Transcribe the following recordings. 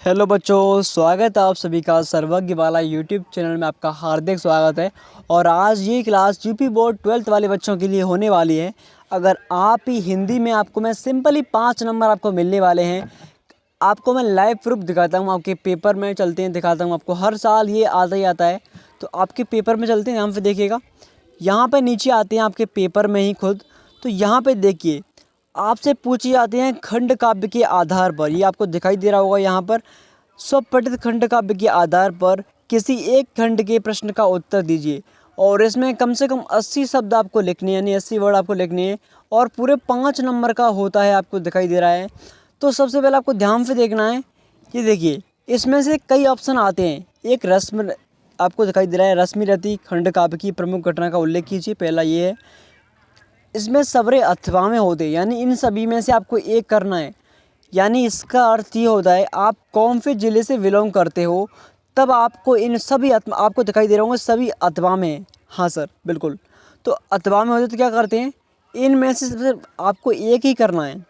Hello बच्चों, स्वागत है आप सभी का सर्वज्ञ वाला यूट्यूब चैनल में। आपका हार्दिक स्वागत है। और आज ये क्लास यूपी बोर्ड 12th वाले बच्चों के लिए होने वाली है। अगर आप ही हिंदी में आपको मैं सिंपली 5 नंबर आपको मिलने वाले हैं। आपको मैं लाइव प्रूफ दिखाता हूँ, आपके पेपर में चलते हैं दिखाता हूँ आपको। हर साल ये आता ही आता है, तो आपके पेपर में चलते हैं। यहाँ पर देखिएगा, यहाँ पर नीचे आते हैं आपके पेपर में ही खुद। तो यहाँ पर देखिए, आपसे पूछे जाते हैं खंड काव्य के आधार पर। ये आपको दिखाई दे रहा होगा यहाँ पर, स्वपठित खंड काव्य के आधार पर किसी एक खंड के प्रश्न का उत्तर दीजिए। और इसमें कम से कम 80 शब्द आपको लिखने हैं, यानी 80 वर्ड आपको लिखने हैं। और पूरे 5 नंबर का होता है, आपको दिखाई दे रहा है। तो सबसे पहले आपको ध्यान से देखना है। ये देखिए, इसमें से कई ऑप्शन आते हैं। एक रस्म आपको दिखाई दे रहा है, रश्मि रति खंड काव्य की प्रमुख घटना का उल्लेख कीजिए। पहला ये है। इसमें सबरे अथवा में होते हैं, यानी इन सभी में से आपको एक करना है। यानी इसका अर्थ ये होता है, आप कौन से ज़िले से बिलोंग करते हो, तब आपको इन सभी आपको दिखाई दे रहा होंगे सभी अथवा में है। हाँ सर, बिल्कुल। तो अथवा में होते तो क्या करते हैं, इनमें से सिर्फ आपको एक ही करना है।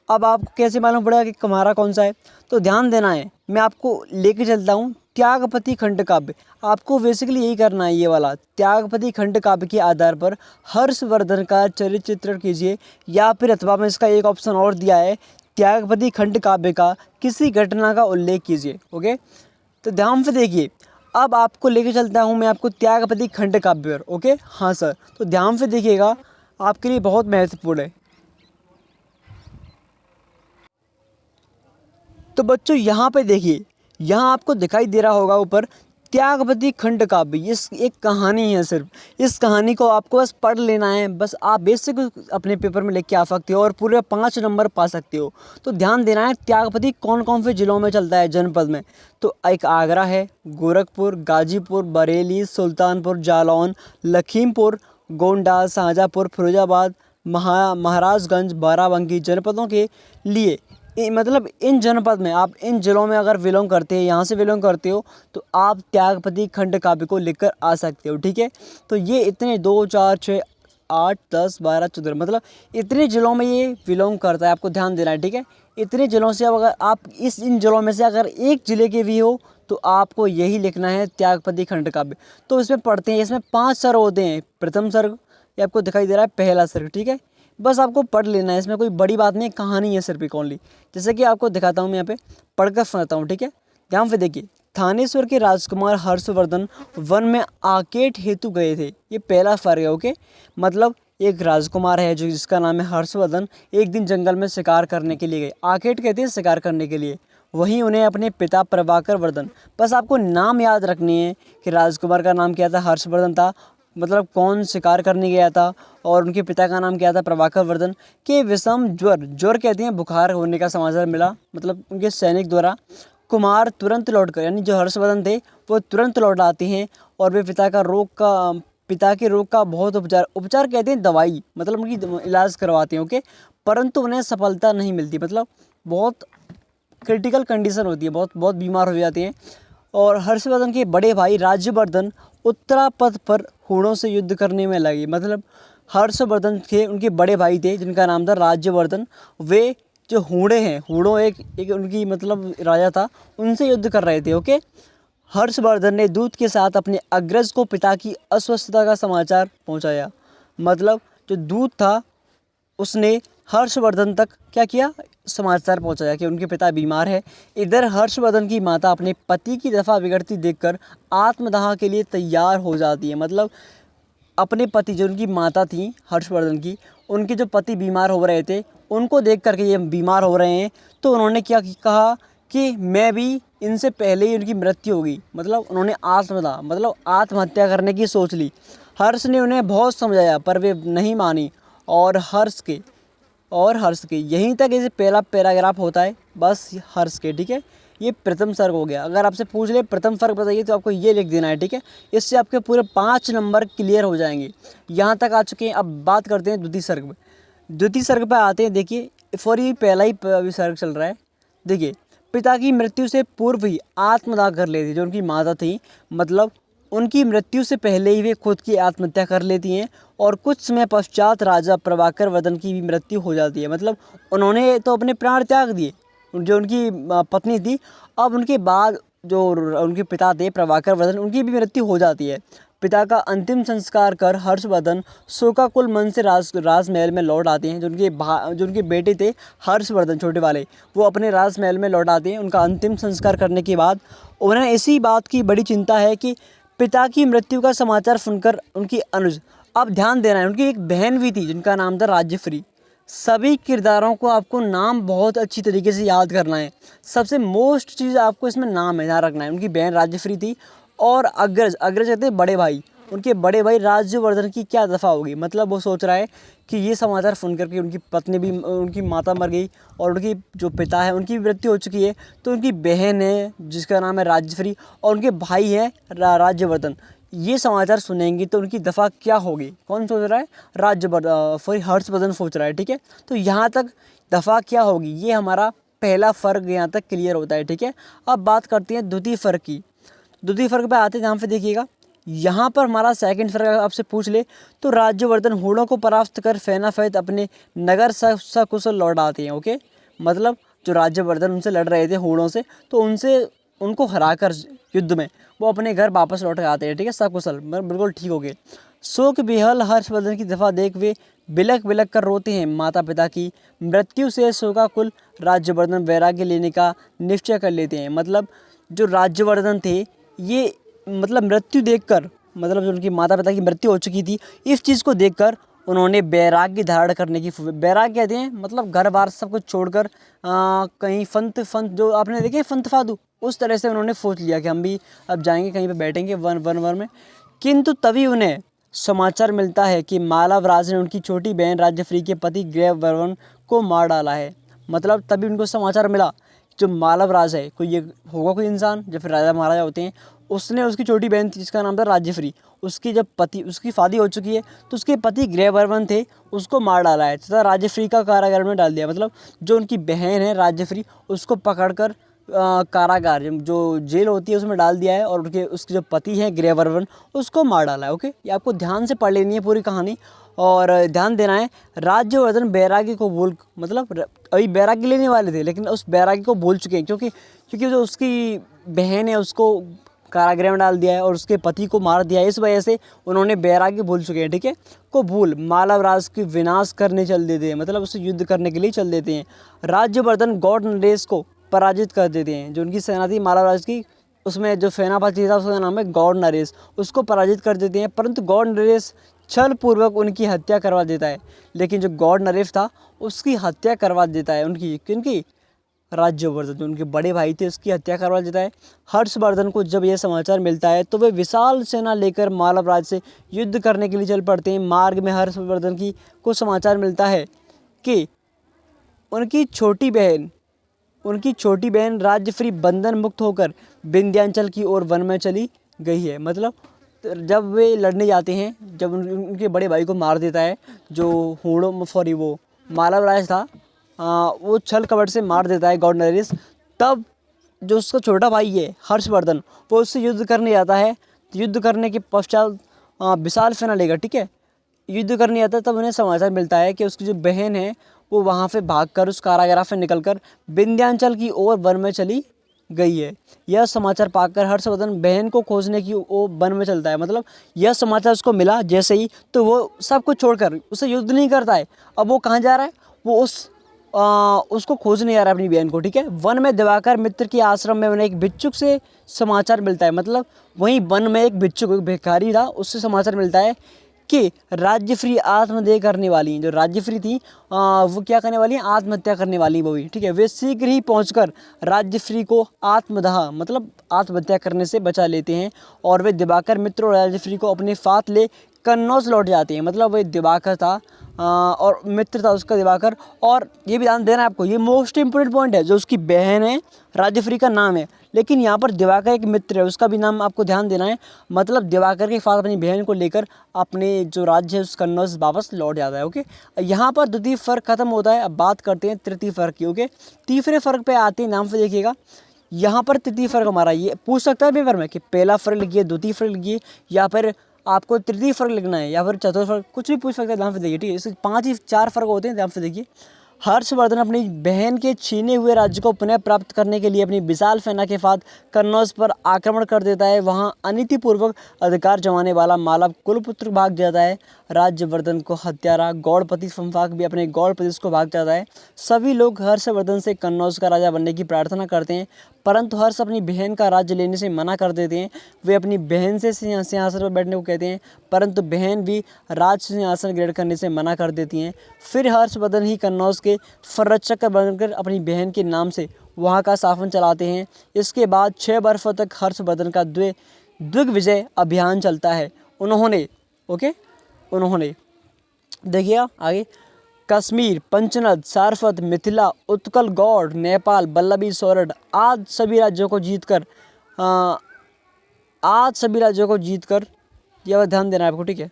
अब आपको कैसे मालूम पड़ेगा कि हमारा कौन सा है, तो ध्यान देना है। मैं आपको लेके चलता हूँ त्यागपति खंड काव्य। आपको बेसिकली यही करना है, ये वाला त्यागपति खंड काव्य के आधार पर हर्षवर्धन का चरित्र चित्रण कीजिए। या फिर अथवा में इसका एक ऑप्शन और दिया है, त्यागपति खंड काव्य का किसी घटना का उल्लेख कीजिए। ओके, तो ध्यान से देखिए। अब आपको लेके चलता हूँ मैं आपको त्यागपति खंड काव्य पर। ओके, हाँ सर, तो ध्यान से देखिएगा, आपके लिए बहुत महत्वपूर्ण है। तो बच्चों यहाँ पे देखिए, यहाँ आपको दिखाई दे रहा होगा ऊपर त्यागपति खंड काव्य। ये एक कहानी है। सिर्फ इस कहानी को आपको बस पढ़ लेना है। बस आप बेसिक अपने पेपर में लेके आ सकते हो और पूरे 5 नंबर पा सकते हो। तो ध्यान देना है, त्यागपति कौन कौन से जिलों में चलता है, जनपद में। तो एक आगरा है, गोरखपुर, गाजीपुर, बरेली, सुल्तानपुर, जालौन, लखीमपुर, गोंडा, शाहजहाँपुर, फिरोजाबाद, महाराजगंज, बाराबंकी जनपदों के लिए मतलब इन जनपद में आप इन जिलों में अगर बिलोंग करते हैं, यहाँ से बिलोंग करते हो, तो आप त्यागपति खंड काव्य को लिखकर आ सकते हो। ठीक है, तो ये इतने 2, 4, 6, 8, 10, 12, 14 मतलब इतने जिलों में ये बिलोंग करता है। आपको ध्यान देना है। ठीक है, इतने जिलों से अब अगर आप इन जिलों में से अगर एक जिले के भी हो, तो आपको यही लिखना है त्यागपति खंड काव्य। तो इसमें पढ़ते हैं, इसमें 5 सर्ग होते हैं। प्रथम सर्ग ये आपको दिखाई दे रहा है, पहला सर्ग। ठीक है, बस आपको पढ़ लेना है, इसमें कोई बड़ी बात नहीं, कहानी है सिर्फ एक ओनली। जैसे कि आपको दिखाता हूँ, मैं यहाँ पे पढ़कर सुनाता हूँ। ठीक है, ध्यान से देखिए। थानेश्वर के राजकुमार हर्षवर्धन वन में आकेट हेतु गए थे। ये पहला फर्क है। ओके, मतलब एक राजकुमार है जो जिसका नाम है हर्षवर्धन, एक दिन जंगल में शिकार करने के लिए गए। आकेट कहते हैं शिकार करने के लिए। वहीं उन्हें अपने पिता प्रभाकर वर्धन, बस आपको नाम याद रखनी है कि राजकुमार का नाम क्या था, हर्षवर्धन था, मतलब कौन शिकार करने गया था, और उनके पिता का नाम क्या था, प्रभाकर वर्धन, के विषम ज्वर कहते हैं बुखार होने का समाचार मिला, मतलब उनके सैनिक द्वारा। कुमार तुरंत लौटकर, यानी जो हर्षवर्धन थे वो तुरंत लौट आते हैं और वे पिता के रोग का बहुत उपचार कहते हैं दवाई, मतलब उनकी इलाज करवाते हैं। ओके, परंतु उन्हें सफलता नहीं मिलती, मतलब बहुत क्रिटिकल कंडीशन होती है, बहुत बहुत बीमार हो जाते हैं। और हर्षवर्धन के बड़े भाई राज्यवर्धन उत्तरापथ पर हूणों से युद्ध करने में लगे। मतलब हर्षवर्धन के उनके बड़े भाई थे जिनका नाम था राज्यवर्धन, वे जो हूणे हैं, हूणों एक उनकी मतलब राजा था, उनसे युद्ध कर रहे थे। ओके, हर्षवर्धन ने दूत के साथ अपने अग्रज को पिता की अस्वस्थता का समाचार पहुंचाया। मतलब जो दूत था उसने हर्षवर्धन तक क्या किया, समाचार पहुंचाया कि उनके पिता बीमार है। इधर हर्षवर्धन की माता अपने पति की दफ़ा बिगड़ती देखकर आत्मदाह के लिए तैयार हो जाती है। मतलब अपने पति, जो उनकी माता थी हर्षवर्धन की, उनके जो पति बीमार हो रहे थे, उनको देख करके ये बीमार हो रहे हैं, तो उन्होंने क्या कहा कि मैं भी इनसे पहले ही उनकी मृत्यु होगी। मतलब उन्होंने आत्मदाह मतलब आत्महत्या करने की सोच ली। हर्ष ने उन्हें बहुत समझाया पर वे नहीं मानी। और हर्ष के यहीं तक इसे पहला पैराग्राफ होता है, बस हर्ष के। ठीक है, ये प्रथम सर्ग हो गया। अगर आपसे पूछ ले प्रथम सर्ग बताइए, तो आपको ये लिख देना है। ठीक है, इससे आपके पूरे 5 नंबर क्लियर हो जाएंगे। यहाँ तक आ चुके हैं। अब बात करते हैं द्वितीय सर्ग में। द्वितीय सर्ग पर आते हैं। देखिए, फॉर ये पहला ही सर्ग चल रहा है। देखिए, पिता की मृत्यु से पूर्व ही आत्मदाह कर लेती, जो उनकी माता थी, मतलब उनकी मृत्यु से पहले ही वे खुद की आत्महत्या कर लेती हैं। और कुछ समय पश्चात राजा प्रभाकर वर्धन की भी मृत्यु हो जाती है। मतलब उन्होंने तो अपने प्राण त्याग दिए, जो उनकी पत्नी थी, अब उनके बाद जो उनके पिता थे प्रभाकर वर्धन, उनकी भी मृत्यु हो जाती है। पिता का अंतिम संस्कार कर हर्षवर्धन शोकाकुल मन से राजमहल में लौट आते हैं। जो उनके बेटे थे हर्षवर्धन छोटे वाले, वो अपने राजमहल में लौट आते हैं। उनका अंतिम संस्कार करने के बाद उन्हें इसी बात की बड़ी चिंता है कि पिता की मृत्यु का समाचार सुनकर उनकी अनुज, अब ध्यान देना है, उनकी एक बहन भी थी जिनका नाम था राज्यश्री। सभी किरदारों को आपको नाम बहुत अच्छी तरीके से याद करना है। सबसे मोस्ट चीज़ आपको इसमें नाम है, ध्यान रखना है। उनकी बहन राज्यश्री थी और अग्रज कहते हैं बड़े भाई, उनके बड़े भाई राज्यवर्धन की क्या दफ़ा होगी। मतलब वो सोच रहा है कि ये समाचार सुन करके उनकी पत्नी भी, उनकी माता मर गई और उनकी जो पिता है उनकी भी मृत्यु हो चुकी है, तो उनकी बहन है जिसका नाम है राज्यश्री और उनके भाई है राज्यवर्धन, ये समाचार सुनेंगे तो उनकी दफ़ा क्या होगी। कौन सोच रहा है? हर्षवर्धन सोच रहा है, ठीक है। तो यहाँ तक दफ़ा क्या होगी, ये हमारा पहला फ़र्क यहाँ तक क्लियर होता है, ठीक है। अब बात करते हैं द्वितीय फ़र्क की। द्वितीय फ़र्क पे आते हैं, यहाँ पे देखिएगा, यहाँ पर हमारा सेकंड फ़र्क आपसे पूछ ले तो राज्यवर्धन होड़ों को परास्त कर फेनाफेत अपने नगर सकुशल लौट आते हैं। ओके, मतलब जो राज्यवर्धन उनसे लड़ रहे थे होड़ों से, तो उनको हराकर युद्ध में वो अपने घर वापस लौट के आते हैं, ठीक है, सकुशल, बिल्कुल ठीक हो गए। शोक विहल हर्षवर्धन की दफ़ा देख वे बिलक बिलक कर रोते हैं। माता पिता की मृत्यु से शोकाकुल राज्यवर्धन वैराग्य लेने का निश्चय कर लेते हैं। मतलब जो राज्यवर्धन थे, ये मतलब मृत्यु देखकर, मतलब जो उनकी माता पिता की मृत्यु हो चुकी थी, इस चीज़ को देखकर उन्होंने वैराग्य धारण करने की, वैराग्य कहते हैं मतलब घर बार सब कुछ छोड़कर कहीं फंत जो आपने देखे फंत फादू, उस तरह से उन्होंने सोच लिया कि हम भी अब जाएंगे कहीं पे बैठेंगे वन में। किंतु तभी उन्हें समाचार मिलता है कि मालवराज ने उनकी छोटी बहन राज्यश्री के पति ग्रैवर्धन को मार डाला है। मतलब तभी उनको समाचार मिला, जो मालवराज है, कोई ये होगा कोई इंसान, जब फिर राजा महाराजा होते हैं, उसने उसकी छोटी बहन थी जिसका नाम था राज्यश्री, उसकी शादी हो चुकी है, तो उसके पति ग्रैवर्धन थे, उसको मार डाला है तथा राज्यश्री का कारागार में डाल दिया। मतलब जो उनकी बहन है राज्यश्री, उसको पकड़कर कारागार जो जेल होती है उसमें डाल दिया है, और उसके जो पति हैं ग्रैवर्धन, उसको मार डाला है। ओके, ये आपको ध्यान से पढ़ लेनी है पूरी कहानी, और ध्यान देना है। राज्यवर्धन बैरागी को मतलब अभी बैरागी लेने वाले थे, लेकिन उस बैरागी को भूल चुके हैं, क्योंकि जो उसकी बहन है उसको कारागृह में डाल दिया है और उसके पति को मार दिया है, इस वजह से उन्होंने बैरागी भूल चुके हैं, ठीक है, को भूल मालवराज की विनाश करने चल देते हैं, मतलब उससे युद्ध करने के लिए चल देते हैं। राज्यवर्धन गौड़ नरेश को पराजित कर देते हैं। जो उनकी सेना थी मालवराज की, उसमें जो सेनापति था उसका नाम है गौड़ नरेश, उसको पराजित कर देते हैं। परंतु गौड़ नरेश छल पूर्वक उनकी हत्या करवा देता है। लेकिन जो गौड़ नरेश था उसकी हत्या करवा देता है, क्योंकि राज्यवर्धन जो उनके बड़े भाई थे उसकी हत्या करवा देता है। हर्षवर्धन को जब यह समाचार मिलता है तो वे विशाल सेना लेकर मालवराज से युद्ध करने के लिए चल पड़ते हैं। मार्ग में हर्षवर्धन को समाचार मिलता है कि उनकी छोटी बहन राज्यश्री बंधन मुक्त होकर विंध्याचल की ओर वन में चली गई है। मतलब जब वे लड़ने जाते हैं, जब उनके बड़े भाई को मार देता है जो वो मालवराज था, वो छल कपट से मार देता है गौड़ नरेश, तब जो उसका छोटा भाई है हर्षवर्धन, वो उससे युद्ध करने जाता है। युद्ध करने के पश्चात विशाल सेना लेकर, ठीक है, युद्ध करने जाता है, तब उन्हें समाचार मिलता है कि उसकी जो बहन है वो वहाँ से भागकर उस कारागार से निकलकर विंध्याचल की ओर वन में चली गई है। यह समाचार पाकर हर्षवर्धन बहन को खोजने की वो वन में चलता है। मतलब यह समाचार उसको मिला जैसे ही, तो वो सब कुछ छोड़कर उसे युद्ध नहीं करता है। अब वो कहाँ जा रहा है? वो उसको खोजने जा रहा है अपनी बहन को, ठीक है। वन में दिवाकर मित्र के आश्रम में उन्हें एक भिक्षुक से समाचार मिलता है। मतलब वहीं वन में एक भिक्षुक, एक भिखारी था, उससे समाचार मिलता है कि राज्यश्री आत्मदेह करने वाली हैं। जो राज्यश्री थी वो क्या करने वाली हैं? आत्महत्या करने वाली वो भी, ठीक है। वे शीघ्र ही पहुंचकर राज्यश्री को आत्मदाह मतलब आत्महत्या करने से बचा लेते हैं, और वे दिवाकर मित्र और राज्यश्री को अपने साथ ले कन्नौज लौट जाते हैं। मतलब वह दिवाकर था और मित्र था उसका दिवाकर। और ये भी ध्यान देना है आपको, ये मोस्ट इंपोर्टेंट पॉइंट है, जो उसकी बहन है राज्यश्री का नाम है, लेकिन यहाँ पर दिवाकर एक मित्र है उसका भी नाम आपको ध्यान देना है। मतलब दिवाकर के साथ अपनी बहन को लेकर अपने जो राज्य है उस कन्नौज वापस लौट जाता है। ओके, यहाँ पर द्वितीय फर्क खत्म होता है। अब बात करते हैं तृतीय फर्क की। ओके, तीसरे फर्क पे आते हैं, नाम से देखिएगा। यहाँ पर तृतीय फर्क हमारा ये पूछ सकता है पेपर में कि पहला फर्क लिखिए, द्वितीय फर्क लिखिए, या फिर आपको तृतीय फर्क लिखना है, या फिर चतुर्थ फर्क, कुछ भी पूछ सकते हैं। ध्यान से देखिए, ठीक है। इससे 4 फर्क होते हैं, ध्यान से देखिए। हर्षवर्धन अपनी बहन के छीने हुए राज्य को पुनः प्राप्त करने के लिए अपनी विशाल सेना के साथ कन्नौज पर आक्रमण कर देता है। वहां अनीतिपूर्वक अधिकार जमाने वाला मालव कुलपुत्र भाग जाता है। राज्यवर्धन को हत्यारा गौड़पति संभाग भी अपने गौड़ प्रदेश को भाग जाता है। सभी लोग हर्षवर्धन से कन्नौज का राजा बनने की प्रार्थना करते हैं, परंतु हर्ष अपनी बहन का राज्य लेने से मना कर देते हैं। वे अपनी बहन से सिंहासन पर बैठने को कहते हैं, परंतु बहन भी राज सिंहासन ग्रहण करने से मना कर देती हैं। फिर हर्षवर्धन ही कन्नौज के संरक्षक बनकर अपनी बहन के नाम से वहाँ का शासन चलाते हैं। इसके बाद 6 वर्षों तक हर्षवर्धन का दिग्विजय अभियान चलता है। उन्होंने देखिए आगे कश्मीर, पंचनद, सारस्वत, मिथिला, उत्कल, गौड़, नेपाल, वल्लभी, सोरठ आदि सभी राज्यों को जीतकर यह ध्यान देना है आपको, ठीक है।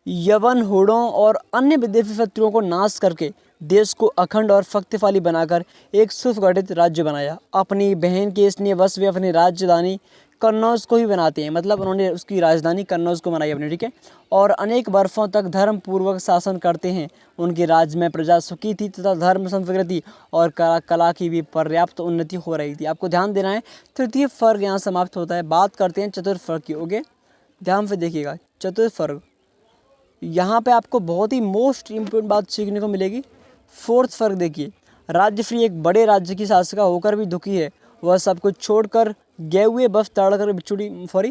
यवन, हुड़ों और अन्य विदेशी शत्रुओं को नाश करके देश को अखंड और शक्तिशाली बनाकर एक सुगठित राज्य बनाया। अपनी बहन के स्नेहवश वे अपनी राजधानी कन्नौज को ही बनाते हैं, मतलब उन्होंने उसकी राजधानी कन्नौज को बनाई अपनी, ठीक है। और अनेक वर्षों तक धर्मपूर्वक शासन करते हैं। उनके राज्य में प्रजा सुखी थी तथा धर्म संस्कृति और कला की भी पर्याप्त उन्नति हो रही थी। आपको ध्यान देना है। तृतीय वर्ग यहाँ समाप्त होता है। बात करते हैं चतुर्थ वर्ग की। ओके, ध्यान से देखिएगा। चतुर्थ वर्ग, यहाँ पे आपको बहुत ही मोस्ट इम्पोर्टेंट बात सीखने को मिलेगी। फोर्थ वर्ग देखिए, राज्यश्री एक बड़े राज्य की शासिका होकर भी दुखी है। वह सब कुछ छोड़कर गेरुए वस्त्र धारण कर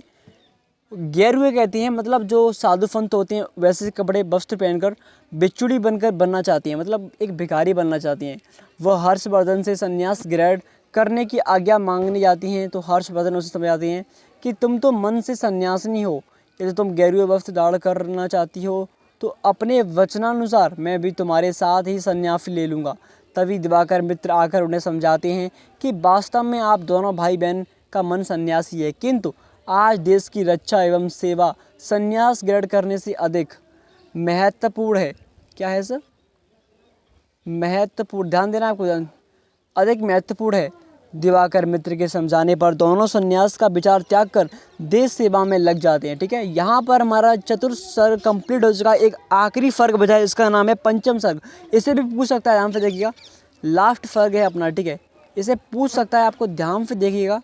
गेरुए कहती हैं, मतलब जो साधु संत होते हैं वैसे कपड़े वस्त्र पहनकर बिच्छुड़ी बनकर बनना चाहती हैं, मतलब एक भिखारी बनना चाहती हैं। वह हर्षवर्धन से संन्यास ग्रहण करने की आज्ञा मांगने जाती हैं, तो हर्षवर्धन उसे समझाते हैं कि तुम तो मन से सन्यासिनी हो, यदि तुम गेरुए वस्त्र धारण करना चाहती हो तो अपने वचनानुसार मैं भी तुम्हारे साथ ही सन्यास ले लूँगा। तभी दिवाकर मित्र आकर उन्हें समझाते हैं कि वास्तव में आप दोनों भाई बहन का मन सन्यासी है, किंतु आज देश की रक्षा एवं सेवा सन्यास ग्रहण करने से अधिक महत्वपूर्ण है। क्या है सर? महत्वपूर्ण, ध्यान देना आपको, अधिक महत्वपूर्ण है। दिवाकर मित्र के समझाने पर दोनों सन्यास का विचार त्याग कर देश सेवा में लग जाते हैं, ठीक है। यहाँ पर हमारा चतुर्थ सर्ग कंप्लीट हो चुका है। एक आखिरी सर्ग बचा है, इसका नाम है पंचम सर्ग। इसे भी पूछ सकता है, ध्यान से देखिएगा। लास्ट सर्ग है अपना, ठीक है। इसे पूछ सकता है, आपको ध्यान से देखिएगा।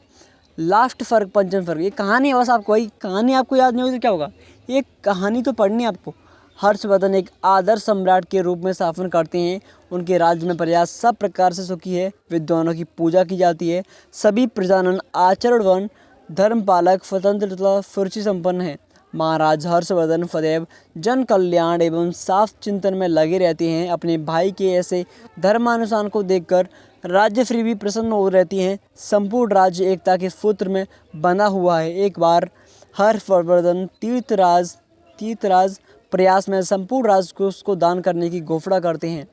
लास्ट सर्ग, पंचम सर्ग, ये कहानी है बस। आपको वही कहानी आपको याद नहीं होगी तो क्या होगा, ये कहानी तो पढ़नी है आपको। हर्षवर्धन एक आदर्श सम्राट के रूप में शासन करते हैं। उनके राज्य में प्रजा सब प्रकार से सुखी है। विद्वानों की पूजा की जाती है। सभी प्रजाजन आचरणवान, धर्मपालक, स्वतंत्र तथा फुर्ती संपन्न है। महाराज हर्षवर्धन सदैव जन कल्याण एवं साफ चिंतन में लगे रहते हैं। अपने भाई के ऐसे धर्मानुसार को देखकर राज्यश्री भी प्रसन्न हो रहती हैं। संपूर्ण राज्य एकता के सूत्र में बंधा हुआ है। एक बार हर्षवर्धन तीर्थराज प्रयास में संपूर्ण राज्य को उसको दान करने की घोषणा करते हैं।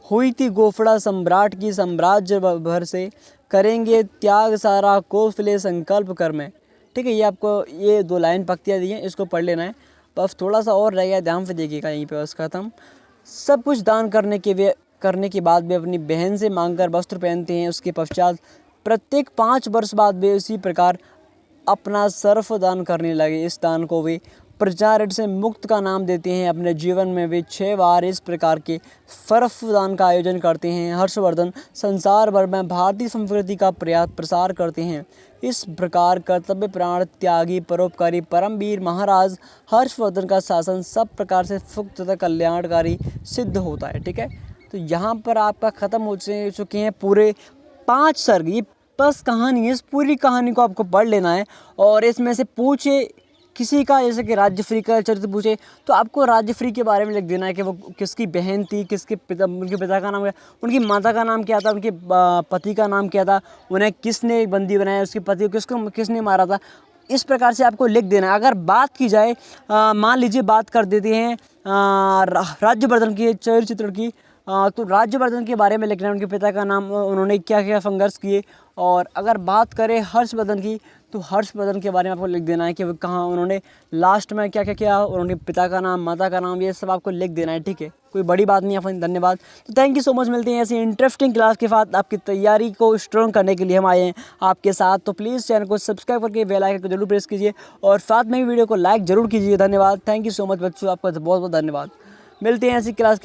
हुई थी घोषणा सम्राट की, साम्राज्य भर से करेंगे त्याग सारा कौशले संकल्प कर में, ठीक है। ये आपको ये 2 लाइन पक्तियाँ दी हैं, इसको पढ़ लेना है। बस थोड़ा सा और रह गया, ध्यान से देखिएगा। यहीं पे बस खत्म। सब कुछ दान करने के बाद वे अपनी बहन से मांगकर वस्त्र पहनते हैं। उसके पश्चात प्रत्येक 5 वर्ष बाद वे उसी प्रकार अपना सर्फ दान करने लगे। इस दान को वे प्रजा से मुक्त का नाम देते हैं। अपने जीवन में वे 6 बार इस प्रकार के सर्फ दान का आयोजन करते हैं। हर्षवर्धन संसार भर में भारतीय संस्कृति का प्रसार करते हैं। इस प्रकार कर्तव्य प्राण त्यागी परोपकारी परमवीर महाराज हर्षवर्धन का शासन सब प्रकार से सुख तथा कल्याणकारी सिद्ध होता है, ठीक है। तो यहाँ पर आपका ख़त्म हो चुके हैं पूरे 5 सर्ग। ये बस कहानी है, इस पूरी कहानी को आपको पढ़ लेना है। और इसमें से पूछे किसी का, जैसे कि राज्यश्री का चरित्र पूछे तो आपको राज्यश्री के बारे में लिख देना है कि वो किसकी बहन थी, किसके पिता, उनके पिता का नाम क्या, उनकी माता का नाम क्या था, उनके पति का नाम क्या था, उन्हें किसने बंदी बनाया, उसके पति को किसने मारा था। इस प्रकार से आपको लिख देना है। अगर बात की जाए, मान लीजिए बात कर देते हैं राज्यवर्धन के चरित्र की, तो राज्यवर्धन के बारे में लिखना है, उनके पिता का नाम, उन्होंने क्या क्या संघर्ष किए। और अगर बात करें हर्षवर्धन की, तो हर्षवर्धन के बारे में आपको लिख देना है कि वो कहाँ उन्होंने लास्ट में क्या क्या किया, उन्होंने पिता का नाम, माता का नाम, ये सब आपको लिख देना है, ठीक है। कोई बड़ी बात नहीं है। धन्यवाद। तो थैंक यू सो मच। मिलते हैं ऐसी इंटरेस्टिंग क्लास के साथ। आपकी तैयारी को स्ट्रॉन्ग करने के लिए हम आए हैं आपके साथ। तो प्लीज़ चैनल को सब्सक्राइब करके बेल आइकन को जरूर प्रेस कीजिए और साथ में ही वीडियो को लाइक जरूर कीजिए। धन्यवाद। थैंक यू सो मच बच्चों, आपका बहुत बहुत धन्यवाद। मिलते हैं ऐसी क्लास के